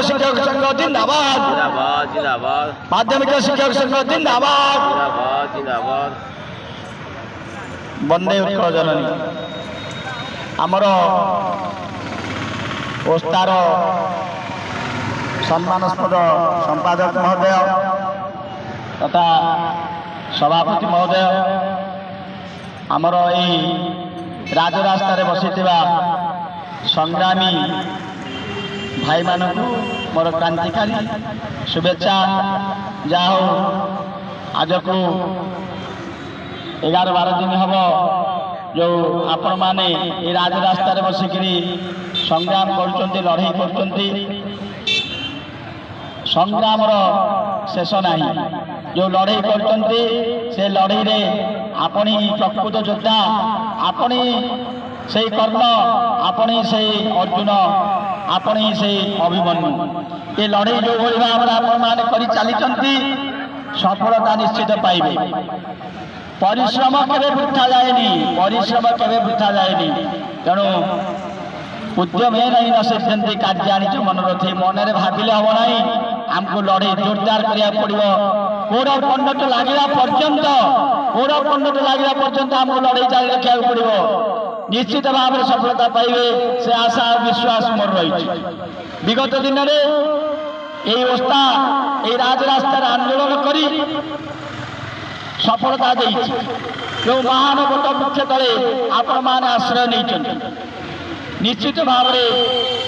शिक्षक संघ जिंदाबाद माध्यमिक शिक्षक संघ जिंदाबाद वंदे उत्कल जननी आमर ओस्तार सम्मानस्पद संपादक महोदय तथा सभापति महोदय आमर यही राजरास्तार बसी संग्रामी भाई मानक मोर क्रांतिकारी शुभेच्छा जा हो आज को 11-12 दिन हम जो आपण माने ये राजरास्तार बसिकी संग्राम कर लड़ाई कर संग्राम शेष ना जो लड़ाई कर लड़ाई रे आपणी प्रकृत योद्धा आपणी से कर्ण आपणी से अर्जुन आपणी से अभिमन्यु ये लड़ाई जो भाव में कर चली सफलता निश्चित पाइबे परिश्रम केवे वृथा जाएनी परिश्रम केवे वृथा जाएनी तेणु उद्यमे नहीं न सिद्धि कार्याणी मनोरथी मनरे भाविले हम ना आमको लड़े जोरदार करा पड़ो गोड़ पंडट लगे पर्यंत गोड़ पंडट लगे पर्यंत आमको लड़े जारी रखा पड़ो निश्चित भाव में सफलता पाइबे से आशा विश्वास मोर रही विगत दिन में यही अवस्था ये राजरास्तार आंदोलन करी सफलता जो महान बट वृक्ष तले आपण मैंने आश्रय नहीं निश्चित भाव में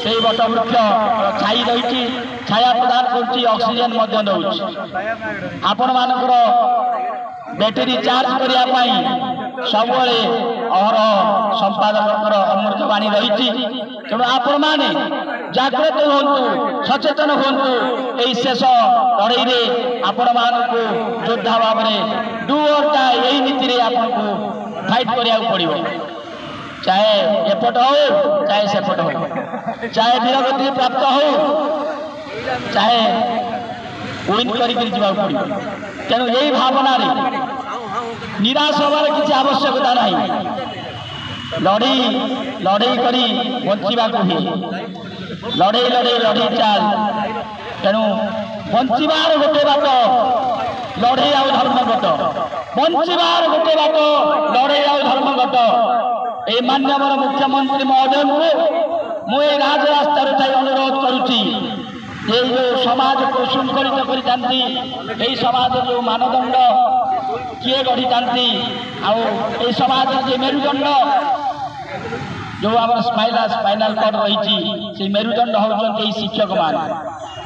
से बट वृक्ष छाई रही छाया प्रदान कर ऑक्सीजन आपण मानकर बैटेरी चार्ज करने सब अहर संपादक अमृत बाणी रही तेणु आपण मैंने जागृत हूँ सचेतन हूँ यही शेष लड़ाई में आपण मानक योद्धा भाव में डू और डाई यही नीति आपन को फाइट करिया पड़ो चाहे एपट हो चाहे सेपट हो चाहे वीरगति प्राप्त हो चाहे विन कर पड़ो तेणु यही भावना निराश हबार किसी आवश्यकता नहीं लड़ई लड़ई करी बंचा लड़ई लड़ई लड़ई चाल तेणु बंचार गोटे बाट लड़ई आ धर्मगत बंचार गोटे बाट लड़ई आ धर्मगत ये माननीय मुख्यमंत्री महोदय को मुझे राजरास्तार अनुरोध करुच्ची ये जो समाज को शृंखलित कर समाज जो मानदंड किए गढ़ी था समाज जो मेरुदंड जो आम स्पाइनाल कॉर्ड रही से मेरुदंड होती शिक्षक मान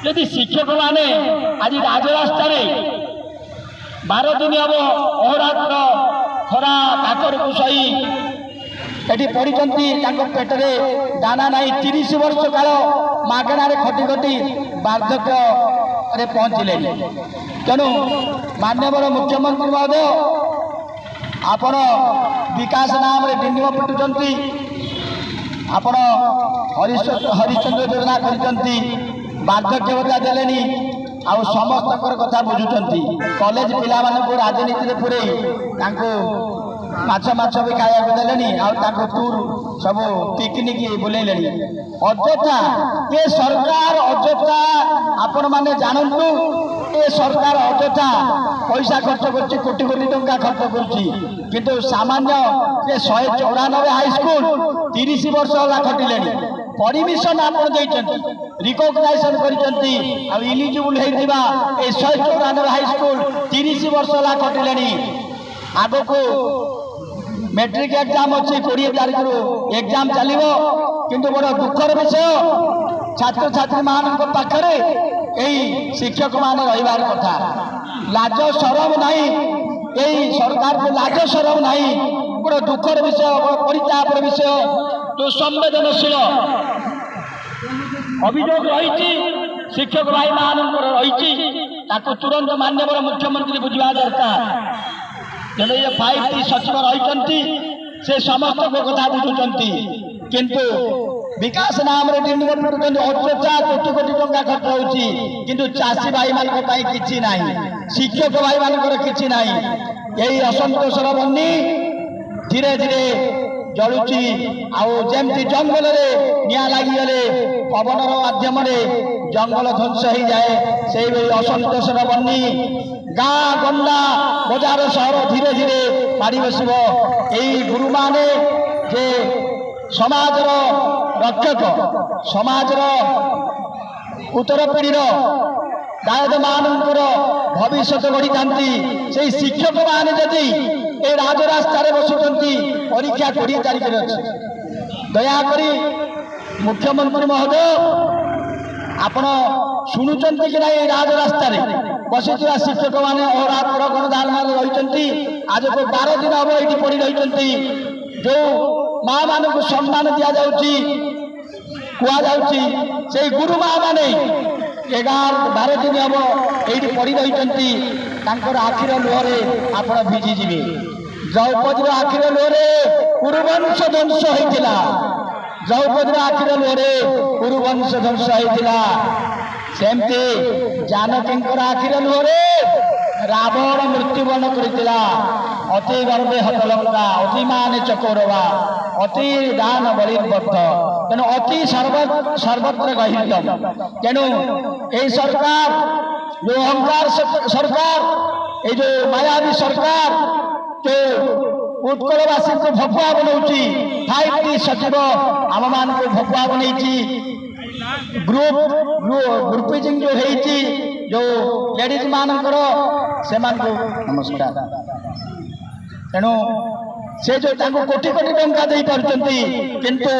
यदि शिक्षक माने आज राजरास्तार 12 दिन हम अहोरात्र खरा काकर को सही एटी पढ़ी पेटरे दाना नहीं 30 वर्ष काल मागणार खटी खटी वार्धक्य पहुँचले तेणु माननीय मुख्यमंत्री महोदय आपण विकास नाम डिंडिम पिटुंट आपण हरिश्चंद्र योजना करती वार्धक्य भत्ता देलेनी आउ समस्त कथा बुझुंट कॉलेज पिला राजनीति पूरे माछ माछ भी खाया देलेनी टूर सब पिकनिक बुलेले अଯଥା ये सरकार अଯଥା आपण माने जानतु ये सरकार अଯଥା पैसा खर्च कर कोटी कोटी टंका खर्च कर सामान्य 194 हाईस्कल 30 वर्ष है खटिले परमिशन आपड़ रिकग्नाइजेशन कर इलिजिबल होता 194 हाईस्कल 30 वर्ष है खटिले आग को मैट्रिक एग्जाम अच्छी 20 तारीख रु एग्जाम चलो किंतु बड़ दुखर विषय छात्र छात्री मान पाखे यही शिक्षक मान रही कथा लाज सरम नहीं यही सरकार को लाज सरम नहीं बड़ दुखर विषय बड़ परितापर विषय जो संवेदनशील अभियोग रही शिक्षक भाई मान रही तुरंत माननीय मुख्यमंत्री बुझा दरकार तेणु ये 5टी सचिव रही से समस्त कथा बुझुंट किंतु विकास नाम अଯଥା कोटी कोटी टंका खर्च होची किंतु चाषी भाई मान किछि नाही शिक्षक भाई मान किछि नाही यही असंतोषर बन्नी धीरे धीरे जलुची आउ जमती जंगल रे निया लागी गले पवनर माध्यम ଜଙ୍ଗଲ ଧ୍ୱଂସ ହେଇଯାଏ ସେଇଭଳି ଅସନ୍ତୋଷର ବହ୍ନି ଗାଁ ଗଣ୍ଡା ବଜାର ସହର ଧୀରେ ଧୀରେ ମାଡ଼ି ବସିବ। ଏଇ ଗୁରୁମାନେ ଯେ ସମାଜର ରକ୍ଷକ, ସମାଜର ଉତ୍ତର ପିଢ଼ିର ଦାୟଦମାନଙ୍କର ଭବିଷ୍ୟତ ଗଢ଼ିଥାନ୍ତି। ସେଇ ଶିକ୍ଷକମାନେ ଯଦି ଏ ରାଜରାସ୍ତାରେ ବସୁଛନ୍ତି, ପରୀକ୍ଷା 20 ତାରିଖରେ ଅଛି। ଦୟାକରି ମୁଖ୍ୟମନ୍ତ୍ରୀ ମହୋଦୟ, ଆପଣ ଶୁଣୁଛନ୍ତି କି ନାହିଁ? ରାଜରାସ୍ତାରେ ବସିଥିବା ଶିକ୍ଷକମାନେ ଅହରାତ୍ର ଗଣଧାରଣାରେ ରହିଛନ୍ତି। ଆଜକୁ 12 ଦିନ ହେବ ଏଇଠି ପଡ଼ି ରହିଛନ୍ତି। ଯେଉଁ ମା ମାନଙ୍କୁ ସମ୍ମାନ ଦିଆଯାଉଛି, କୁହାଯାଉଛି, ସେଇ ଗୁରୁ ମା ମାନେ 12 ଦିନ ହେବ ଏଇଠି ପଡ଼ି ରହିଛନ୍ତି। ତାଙ୍କର ଆଖିର ଲୁହରେ ଆପଣ ଭିଜିଯିବେ। ଦ୍ରୌପଦୀର ଆଖିର ଲୁହରେ କୁରୁବଂଶ ଧ୍ୱଂସ ହୋଇଥିଲା। ଦ୍ରୌପଦୀର ଆଖିର ଲୁହରେ କୁରୁବଂଶ ଧ୍ୱଂସ ହୋଇଥିଲା। ସେମିତି ଜାନକୀଙ୍କର ଆଖିର ଲୁହରେ ରାବଣ ମୃତ୍ୟୁବରଣ କରିଥିଲା। ଅତି ଗର୍ବେ ହତଲଙ୍କା, ଅତି ମାନେ ଚକୋରବା, ଅତି ଦାନ ବଳିବଦ୍ଧ। ତେଣୁ ଅତି ସର୍ବତ୍ର ଗହିତମ। ତେଣୁ এই ସରକାର, ଯେଉଁ ଅହଙ୍କାର ସରକାର, এই ଯେଉଁ ମାୟାବୀ ସରକାର, ଯେଉଁ ଉତ୍କଳବାସୀଙ୍କୁ ଭକୁଆ ବନଉଛି, 5T ସଚିବ ଆମମାନଙ୍କୁ ଭକୁଆ ବନେଇଛି। ଗ୍ରୁପିଜିଂ ଯେଉଁ ହେଇଛି, ଯେଉଁ ଲେଡିଜ୍ ମାନଙ୍କର, ସେମାନଙ୍କୁ ନମସ୍କାର। ତେଣୁ ସେ ଯେଉଁ ତାଙ୍କୁ କୋଟି କୋଟି ଟଙ୍କା ଦେଇପାରୁଛନ୍ତି, କିନ୍ତୁ